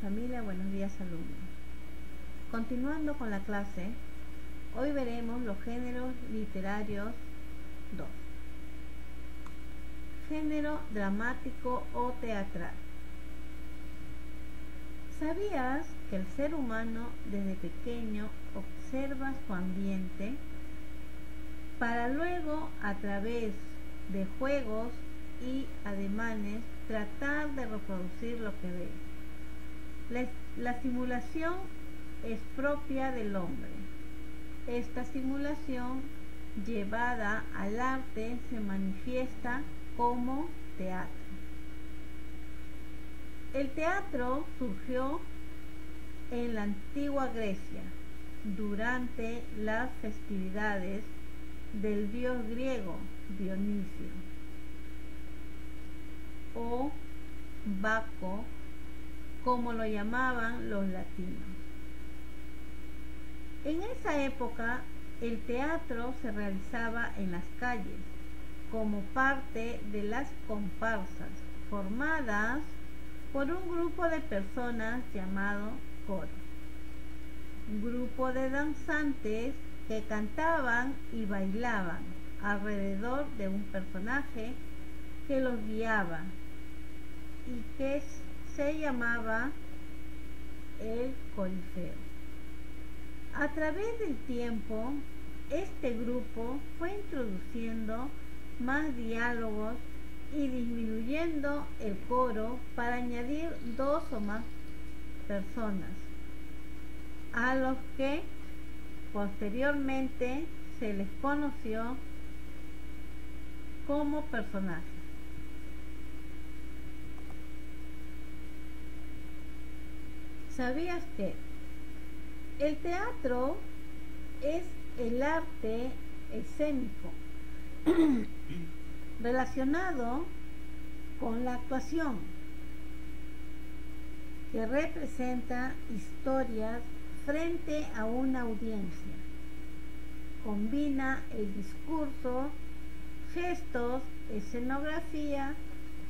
familia, buenos días alumnos. Continuando con la clase, hoy veremos los géneros literarios 2. Género dramático o teatral. ¿Sabías que el ser humano desde pequeño observa su ambiente para luego, a través de juegos y ademanes, tratar de reproducir lo que ve? La simulación es propia del hombre. Esta simulación llevada al arte se manifiesta como teatro. El teatro surgió en la antigua Grecia durante las festividades del dios griego Dionisio o Baco, como lo llamaban los latinos. En esa época el teatro se realizaba en las calles como parte de las comparsas formadas por un grupo de personas llamado coro, un grupo de danzantes que cantaban y bailaban alrededor de un personaje que los guiaba y que se llamaba el corifeo. A través del tiempo, este grupo fue introduciendo más diálogos y disminuyendo el coro para añadir 2 o más personas, a los que posteriormente se les conoció como personajes. ¿Sabías que el teatro es el arte escénico relacionado con la actuación, que representa historias frente a una audiencia? Combina el discurso, gestos, escenografía,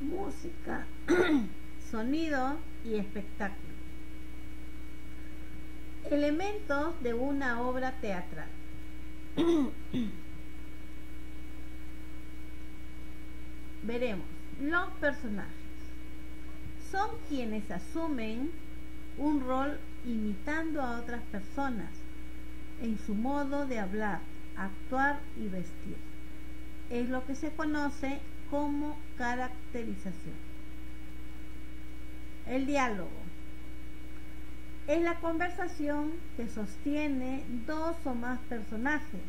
música, sonido y espectáculo. Elementos de una obra teatral. Veremos. Los personajes son quienes asumen un rol imitando a otras personas en su modo de hablar, actuar y vestir. Es lo que se conoce como caracterización. El diálogo es la conversación que sostiene 2 o más personajes,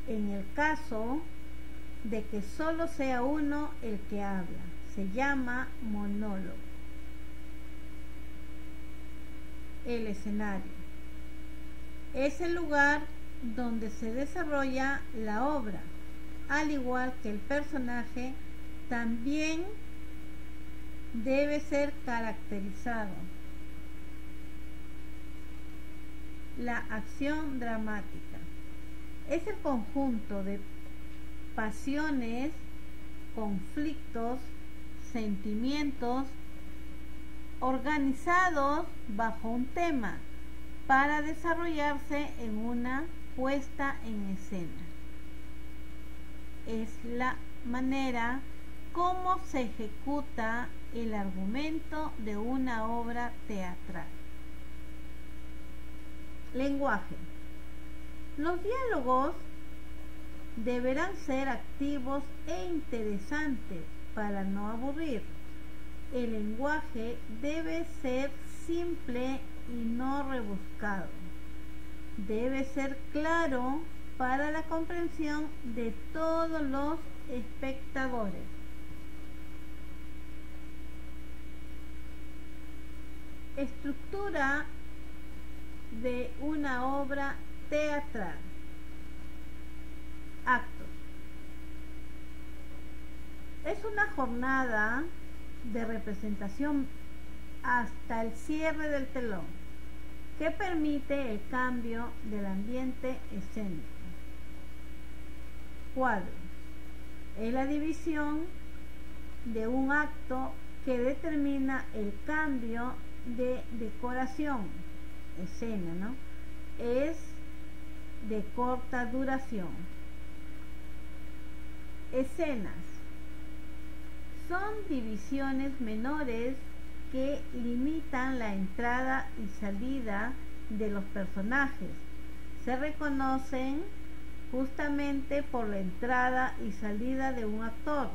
en el caso de que solo sea uno el que habla, se llama monólogo. El escenario es el lugar donde se desarrolla la obra, al igual que el personaje también debe ser caracterizado. La acción dramática es el conjunto de pasiones, conflictos, sentimientos organizados bajo un tema para desarrollarse en una puesta en escena. Es la manera como se ejecuta el argumento de una obra teatral. Lenguaje. Los diálogos deberán ser activos e interesantes para no aburrir. El lenguaje debe ser simple y no rebuscado. Debe ser claro para la comprensión de todos los espectadores. Estructura de una obra teatral. Actos. Es una jornada de representación hasta el cierre del telón, que permite el cambio del ambiente escénico. Cuadro. Es la división de un acto que determina el cambio de decoración, escena, ¿no? Es de corta duración. Escenas son divisiones menores que limitan la entrada y salida de los personajes. Se reconocen justamente por la entrada y salida de un actor,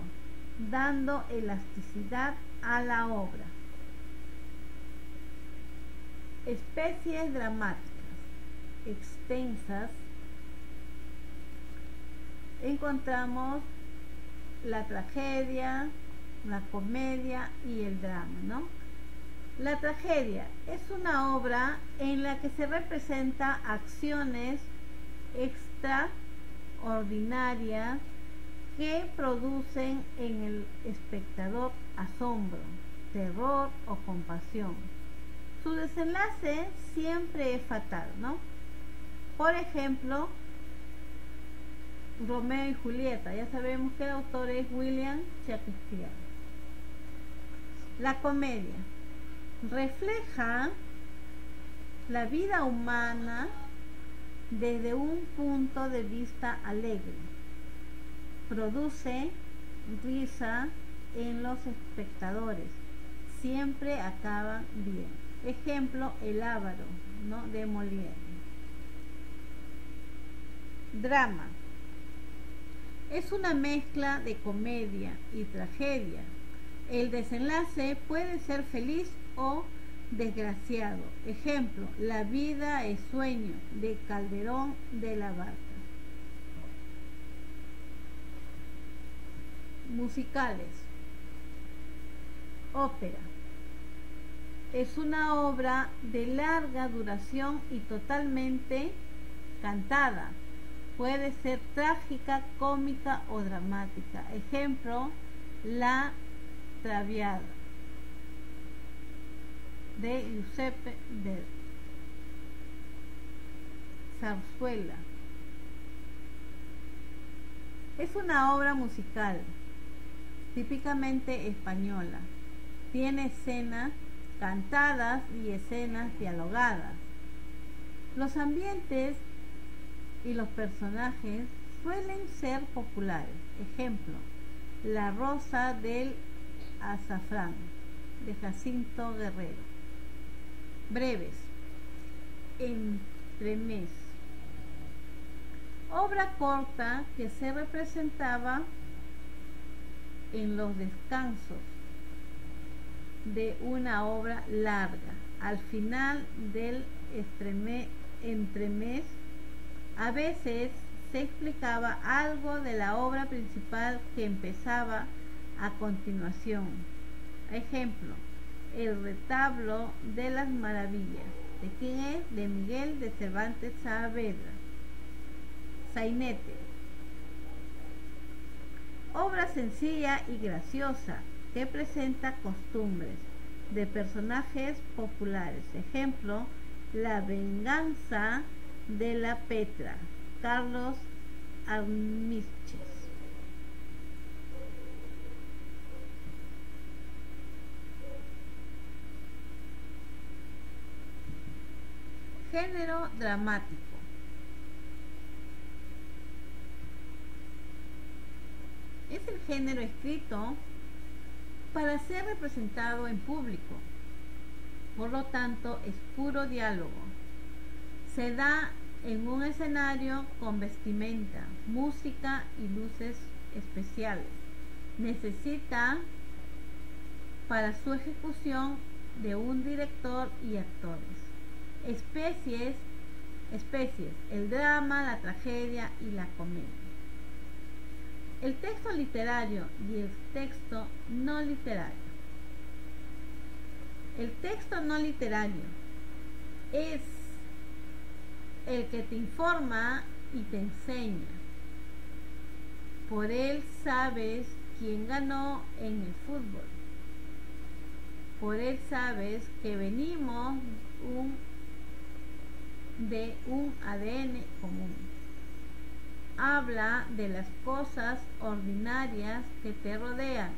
dando elasticidad a la obra. Especies dramáticas extensas. Encontramos la tragedia, la comedia y el drama, ¿no? La tragedia es una obra en la que se representa acciones extraordinarias que producen en el espectador asombro, terror o compasión. Su desenlace siempre es fatal, ¿no? Por ejemplo, Romeo y Julieta, ya sabemos que el autor es William Shakespeare. La comedia refleja la vida humana desde un punto de vista alegre. Produce risa en los espectadores. Siempre acaban bien. Ejemplo, El Avaro, ¿no?, de Molière. Drama. Es una mezcla de comedia y tragedia. El desenlace puede ser feliz o desgraciado. Ejemplo, La vida es sueño, de Calderón de la Barca. Musicales. Ópera. Es una obra de larga duración y totalmente cantada. Puede ser trágica, cómica o dramática. Ejemplo, La Traviata de Giuseppe Verdi. Zarzuela. Es una obra musical típicamente española. Tiene escenas cantadas y escenas dialogadas. Los ambientes y los personajes suelen ser populares. Ejemplo, La rosa del azafrán de Jacinto Guerrero. Breves. Entremés. Obra corta que se representaba en los descansos de una obra larga. Al final del entremés, a veces se explicaba algo de la obra principal que empezaba a continuación. Ejemplo, El retablo de las maravillas. ¿De quién es? De Miguel de Cervantes Saavedra. Sainete. Obra sencilla y graciosa que presenta costumbres de personajes populares. Ejemplo, La venganza de la Petra, Carlos Armiches. Género dramático. Es el género escrito para ser representado en público. Por lo tanto, es puro diálogo. Se da en un escenario con vestimenta, música y luces especiales. Necesita para su ejecución de un director y actores. Especies, el drama, la tragedia y la comedia. El texto literario y el texto no literario. El texto no literario es el que te informa y te enseña. Por él sabes quién ganó en el fútbol. Por él sabes que venimos de un ADN común. Habla de las cosas ordinarias que te rodean.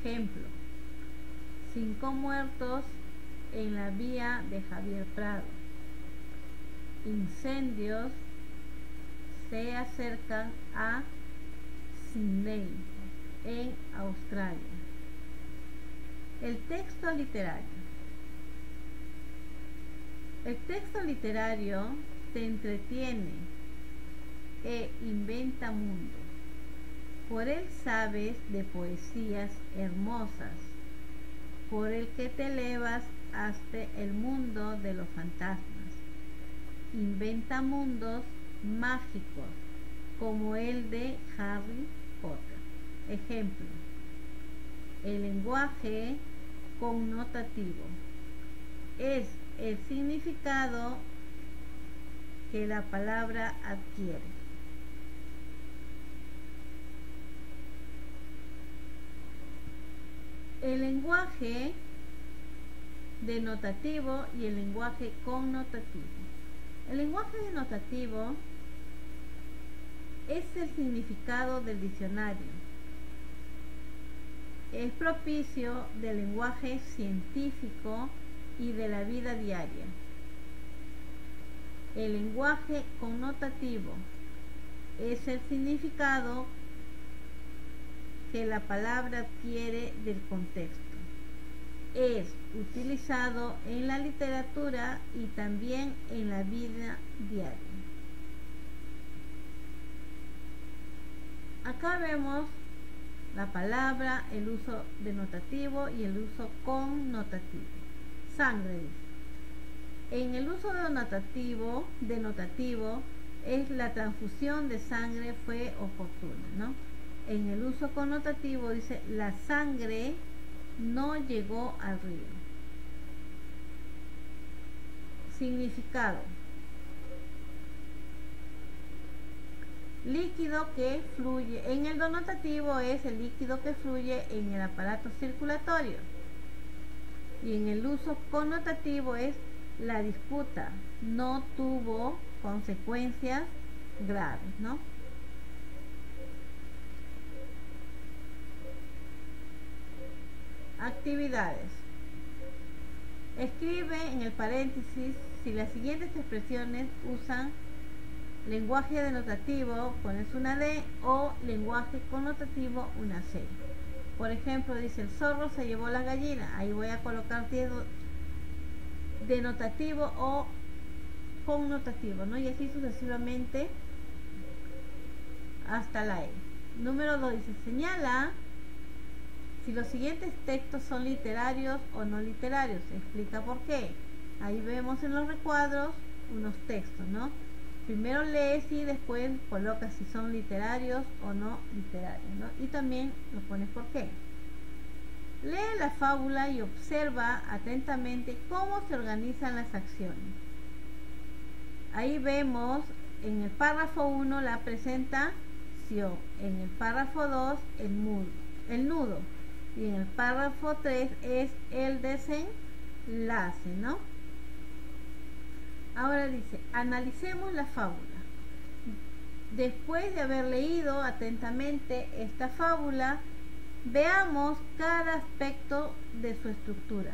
Ejemplo, 5 muertos en la vía de Javier Prado. Incendios se acercan a Sydney, en Australia. El texto literario. El texto literario te entretiene e inventa mundo. Por él sabes de poesías hermosas, por el que te elevas hasta el mundo de los fantasmas. Inventa mundos mágicos como el de Harry Potter. Ejemplo: el lenguaje connotativo es el significado que la palabra adquiere. El lenguaje denotativo y el lenguaje connotativo. El lenguaje denotativo es el significado del diccionario. Es propicio del lenguaje científico y de la vida diaria. El lenguaje connotativo es el significado que la palabra adquiere del contexto. Es utilizado en la literatura y también en la vida diaria. Acá vemos la palabra, el uso denotativo y el uso connotativo. Sangre, dice. En el uso denotativo es la transfusión de sangre fue oportuna, ¿no? En el uso connotativo dice la sangre no llegó al río. Significado: líquido que fluye. En el denotativo es el líquido que fluye en el aparato circulatorio. Y en el uso connotativo es la disputa no tuvo consecuencias graves, ¿no? Actividades. Escribe en el paréntesis si las siguientes expresiones usan lenguaje denotativo, pones una D, o lenguaje connotativo, una C. Por ejemplo, dice el zorro se llevó la gallina. Ahí voy a colocar denotativo o connotativo, ¿no? Y así sucesivamente hasta la E. Número 2 dice señala si los siguientes textos son literarios o no literarios. Explica por qué. Ahí vemos en los recuadros unos textos, ¿no? Primero lees y después colocas si son literarios o no literarios, ¿no? Y también lo pones por qué. Lee la fábula y observa atentamente cómo se organizan las acciones. Ahí vemos en el párrafo 1 la presentación, en el párrafo 2 el nudo, y en el párrafo 3 es el desenlace, ¿no? Ahora dice, analicemos la fábula. Después de haber leído atentamente esta fábula, veamos cada aspecto de su estructura.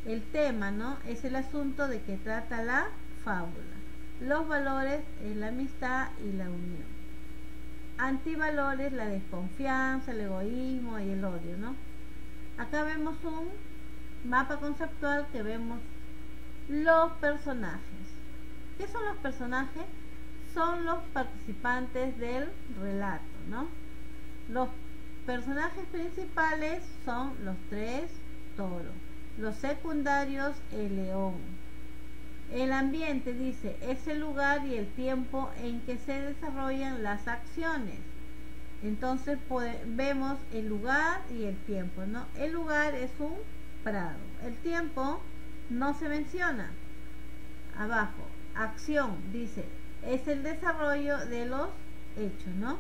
El tema, ¿no? Es el asunto de que trata la fábula. Los valores es la amistad y la unión. Antivalores, la desconfianza, el egoísmo y el odio, ¿no? Acá vemos un mapa conceptual que vemos los personajes. ¿Qué son los personajes? Son los participantes del relato, ¿no? Los personajes principales son los 3 toros. Los secundarios, el león. El ambiente, dice, es el lugar y el tiempo en que se desarrollan las acciones. Entonces vemos el lugar y el tiempo, ¿no? El lugar es un prado. El tiempo no se menciona. Abajo, acción, dice, es el desarrollo de los hechos, ¿no?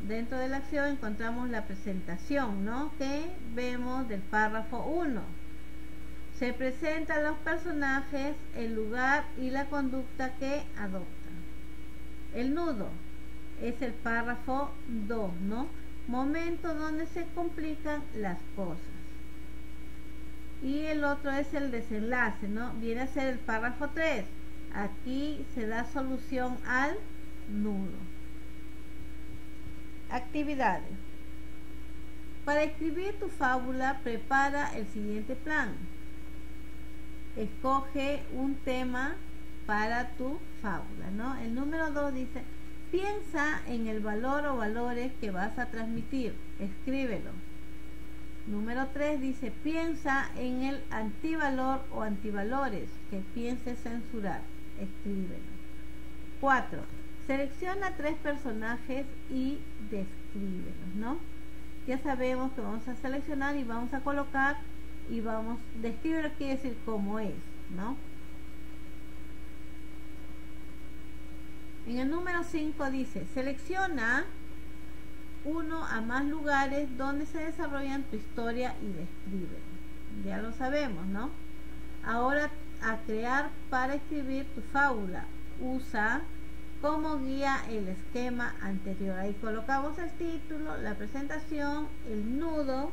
Dentro de la acción encontramos la presentación, ¿no? Que vemos del párrafo 1. Se presentan los personajes, el lugar y la conducta que adoptan. El nudo es el párrafo 2, ¿no? Momento donde se complican las cosas. y el otro es el desenlace, ¿no? Viene a ser el párrafo 3. Aquí se da solución al nudo. Actividades. Para escribir tu fábula, prepara el siguiente plan. Escoge un tema para tu fábula, ¿no? El número 2 dice, piensa en el valor o valores que vas a transmitir. Escríbelo. Número 3 dice, piensa en el antivalor o antivalores que pienses censurar. Escríbelo. 4. Selecciona 3 personajes y descríbelos, ¿no? Ya sabemos que vamos a seleccionar y vamos a colocar y vamos, describirlo quiere decir cómo es, ¿no? En el número 5 dice, selecciona 1 a más lugares donde se desarrollan tu historia y descríbelo. Ya lo sabemos, ¿no? Ahora, a crear para escribir tu fábula. Usa como guía el esquema anterior. Ahí colocamos el título, la presentación, el nudo,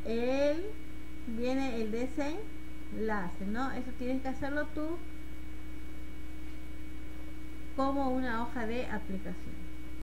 viene el desenlace, ¿no? Eso tienes que hacerlo tú como una hoja de aplicación.